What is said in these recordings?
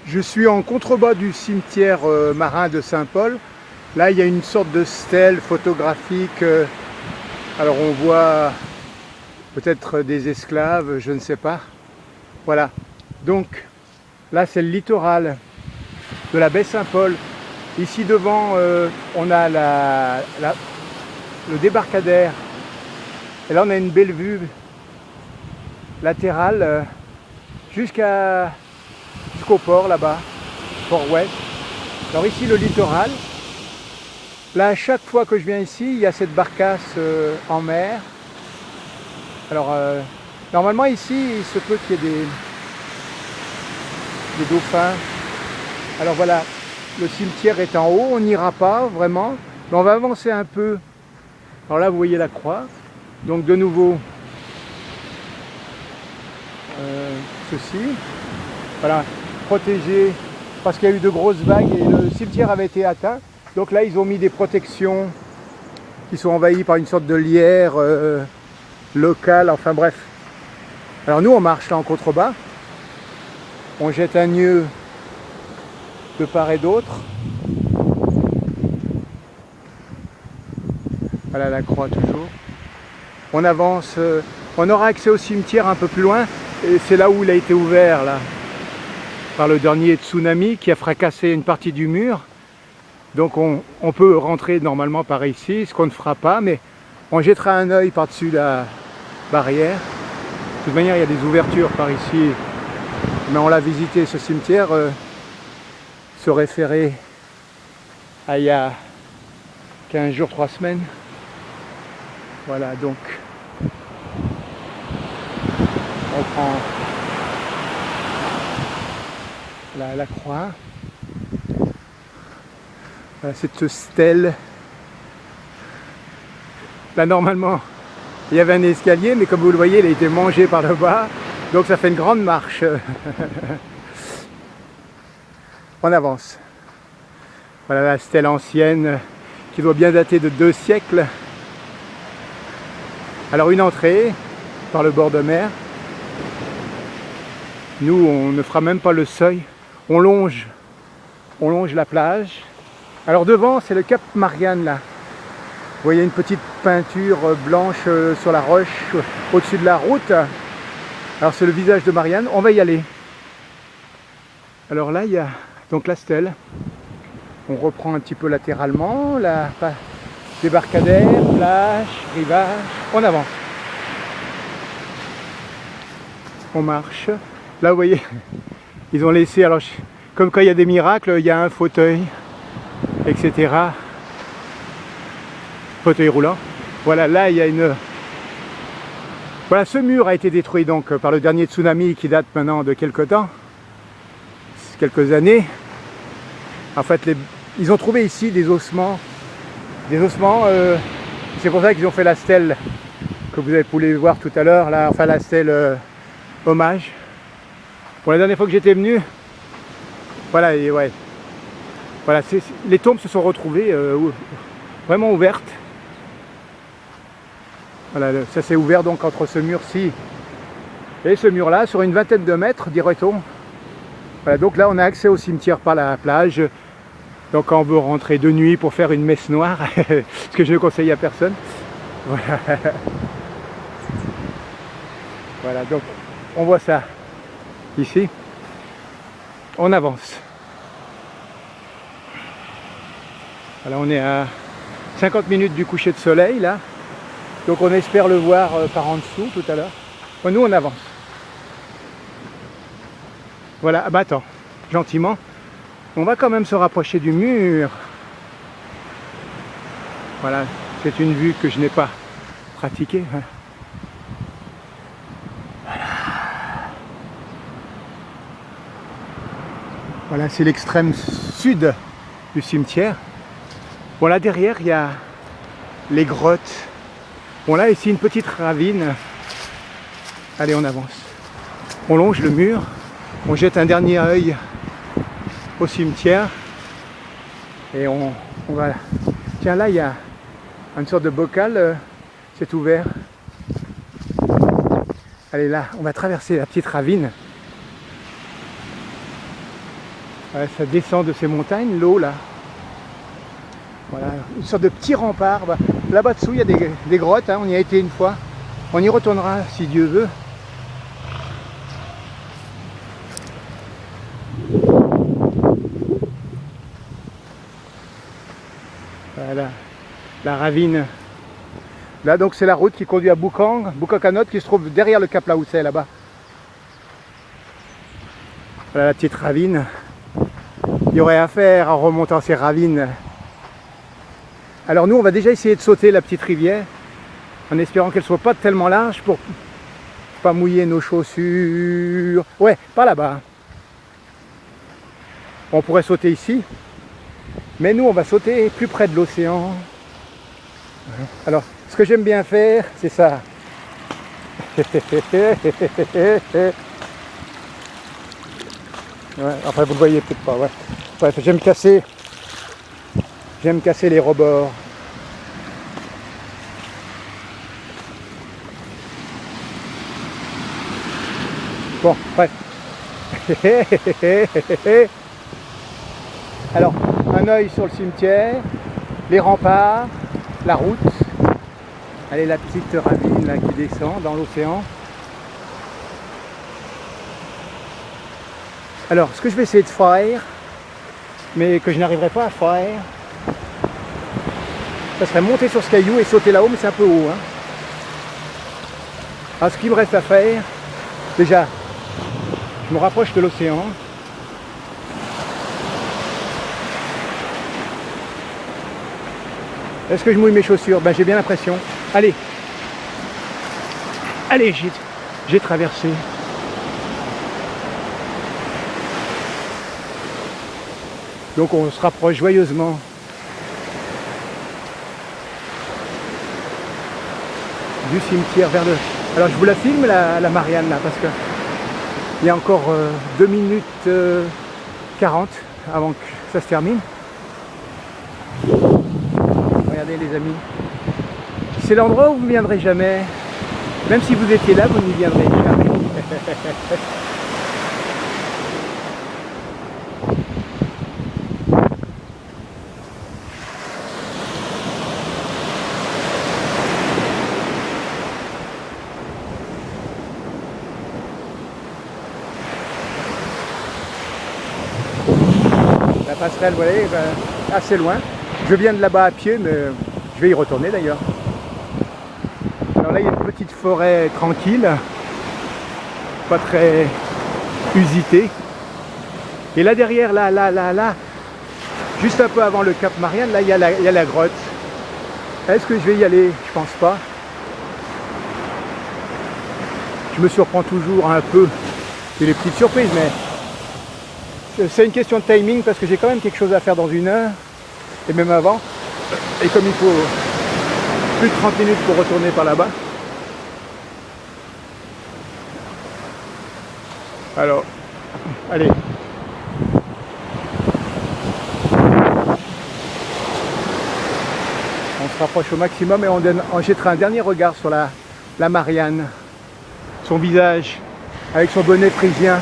Je suis en contrebas du cimetière marin de Saint-Paul. Là, il y a une sorte de stèle photographique. Alors, on voit peut-être des esclaves, je ne sais pas. Voilà. Donc, là, c'est le littoral de la baie Saint-Paul. Ici devant, on a le débarcadère. Et là, on a une belle vue latérale jusqu'au port là-bas, port ouest. Alors ici, le littoral. Là, à chaque fois que je viens ici, il y a cette barcasse en mer. Alors, normalement ici, il se peut qu'il y ait des dauphins. Alors voilà, le cimetière est en haut, on n'ira pas vraiment, mais on va avancer un peu. Alors là, vous voyez la croix. Donc de nouveau, ceci. Voilà, protégé parce qu'il y a eu de grosses vagues et le cimetière avait été atteint. Donc là, ils ont mis des protections qui sont envahies par une sorte de lierre locale, enfin bref. Alors nous, on marche là en contrebas. On jette un nœud de part et d'autre. Voilà la croix toujours. On avance, on aura accès au cimetière un peu plus loin. Et c'est là où il a été ouvert, là, par le dernier tsunami qui a fracassé une partie du mur. Donc on peut rentrer normalement par ici, ce qu'on ne fera pas, mais on jettera un œil par-dessus la barrière. De toute manière, il y a des ouvertures par ici, mais on l'a visité ce cimetière, se référer à il y a 15 jours, 3 semaines. Voilà, donc on prend la croix. Voilà, cette stèle. Là, normalement, il y avait un escalier, mais comme vous le voyez, il a été mangé par le bas. Donc ça fait une grande marche. On avance. Voilà la stèle ancienne qui doit bien dater de 2 siècles. Alors une entrée par le bord de mer. Nous, on ne fera même pas le seuil. On longe la plage. Alors devant, c'est le Cap Marianne là. Vous voyez une petite peinture blanche sur la roche au-dessus de la route. Alors c'est le visage de Marianne. On va y aller. Alors là, il y a donc la stèle. On reprend un petit peu latéralement. La débarcadère, plage, rivage. On avance. On marche. Là, vous voyez, ils ont laissé, alors comme quand il y a des miracles, il y a un fauteuil, etc. Fauteuil roulant. Voilà, là, il y a une... Voilà, ce mur a été détruit donc par le dernier tsunami qui date maintenant de quelques temps, quelques années. En fait, ils ont trouvé ici des ossements. C'est pour ça qu'ils ont fait la stèle que vous avez pu voir tout à l'heure, là, enfin la stèle hommage. Bon, la dernière fois que j'étais venu, voilà, et ouais, voilà, les tombes se sont retrouvées vraiment ouvertes. Voilà, ça s'est ouvert donc entre ce mur-ci et ce mur-là, sur une vingtaine de mètres, dirait-on. Voilà, donc là, on a accès au cimetière par la plage. Donc quand on veut rentrer de nuit pour faire une messe noire, ce que je ne conseille à personne. Voilà. Voilà, donc on voit ça ici. On avance. Voilà, on est à 50 minutes du coucher de soleil là. Donc on espère le voir par en dessous tout à l'heure. Bon, nous on avance. Voilà, ah bah attends, gentiment. On va quand même se rapprocher du mur. Voilà, c'est une vue que je n'ai pas pratiquée. Voilà, c'est l'extrême sud du cimetière. Bon, là derrière, il y a les grottes. Bon, là, ici, une petite ravine. Allez, on avance. On longe le mur. On jette un dernier œil au cimetière. Et on va... Tiens, là, il y a une sorte de bocal. C'est ouvert. Allez, là, on va traverser la petite ravine. Ouais, ça descend de ces montagnes, l'eau là. Voilà, une sorte de petit rempart. Bah, là-bas dessous, il y a des grottes, hein, on y a été une fois. On y retournera si Dieu veut. Voilà, la ravine. Là donc c'est la route qui conduit à Bukak-Anot qui se trouve derrière le Cap Laousset là-bas. Voilà la petite ravine. Il y aurait à faire en remontant ces ravines. Alors nous on va déjà essayer de sauter la petite rivière en espérant qu'elle soit pas tellement large pour pas mouiller nos chaussures. Ouais, pas là-bas. On pourrait sauter ici, mais nous on va sauter plus près de l'océan. Alors ce que j'aime bien faire, c'est ça. Ouais, enfin vous le voyez peut-être pas, ouais. Bref, j'aime casser les rebords. Bon, bref. Alors, un œil sur le cimetière, les remparts, la route. Allez, la petite ravine là, qui descend dans l'océan. Alors, ce que je vais essayer de faire, mais que je n'arriverai pas à faire, ça serait monter sur ce caillou et sauter là-haut, mais c'est un peu haut. Hein. Alors, ce qu'il me reste à faire, déjà, je me rapproche de l'océan. Est-ce que je mouille mes chaussures? Ben, j'ai bien l'impression. Allez, allez, j'ai traversé. Donc on se rapproche joyeusement. Du cimetière vers le... Alors je vous la filme la Marianne là parce que il y a encore 2 minutes 40 avant que ça se termine. Regardez les amis. C'est l'endroit où vous ne viendrez jamais. Même si vous étiez là, vous n'y viendrez jamais. La passerelle, vous voyez, assez loin. Je viens de là-bas à pied, mais je vais y retourner d'ailleurs. Alors là, il y a une petite forêt tranquille, pas très usitée. Et là derrière, là, juste un peu avant le Cap Marianne, là, il y a la grotte. Est-ce que je vais y aller? Je pense pas. Je me surprends toujours un peu. C'est les petites surprises, mais c'est une question de timing parce que j'ai quand même quelque chose à faire dans 1 heure. Et même avant, et comme il faut plus de 30 minutes pour retourner par là-bas. Alors, allez. On se rapproche au maximum et on jettera un dernier regard sur la Marianne. Son visage, avec son bonnet phrygien.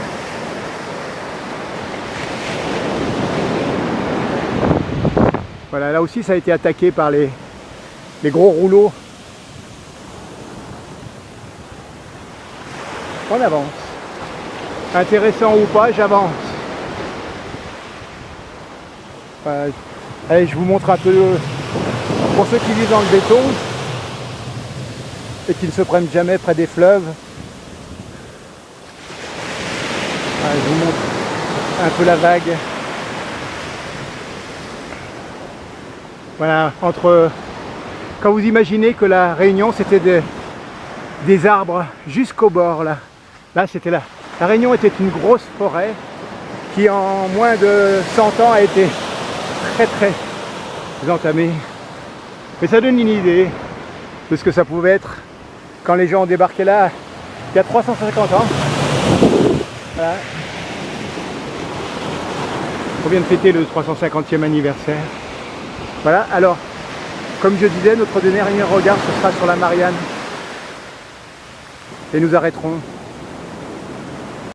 Voilà, là aussi ça a été attaqué par les gros rouleaux. On avance. Intéressant ou pas, j'avance. Allez, je vous montre un peu pour ceux qui vivent dans le béton et qui ne se prennent jamais près des fleuves. Allez, je vous montre un peu la vague. Voilà, quand vous imaginez que la Réunion c'était des arbres jusqu'au bord là. Là c'était là. La Réunion était une grosse forêt qui en moins de 100 ans a été très entamée. Mais ça donne une idée de ce que ça pouvait être quand les gens ont débarqué là il y a 350 ans. Voilà. On vient de fêter le 350e anniversaire. Voilà, alors, comme je disais, notre dernier regard, ce sera sur la Marianne. Et nous arrêterons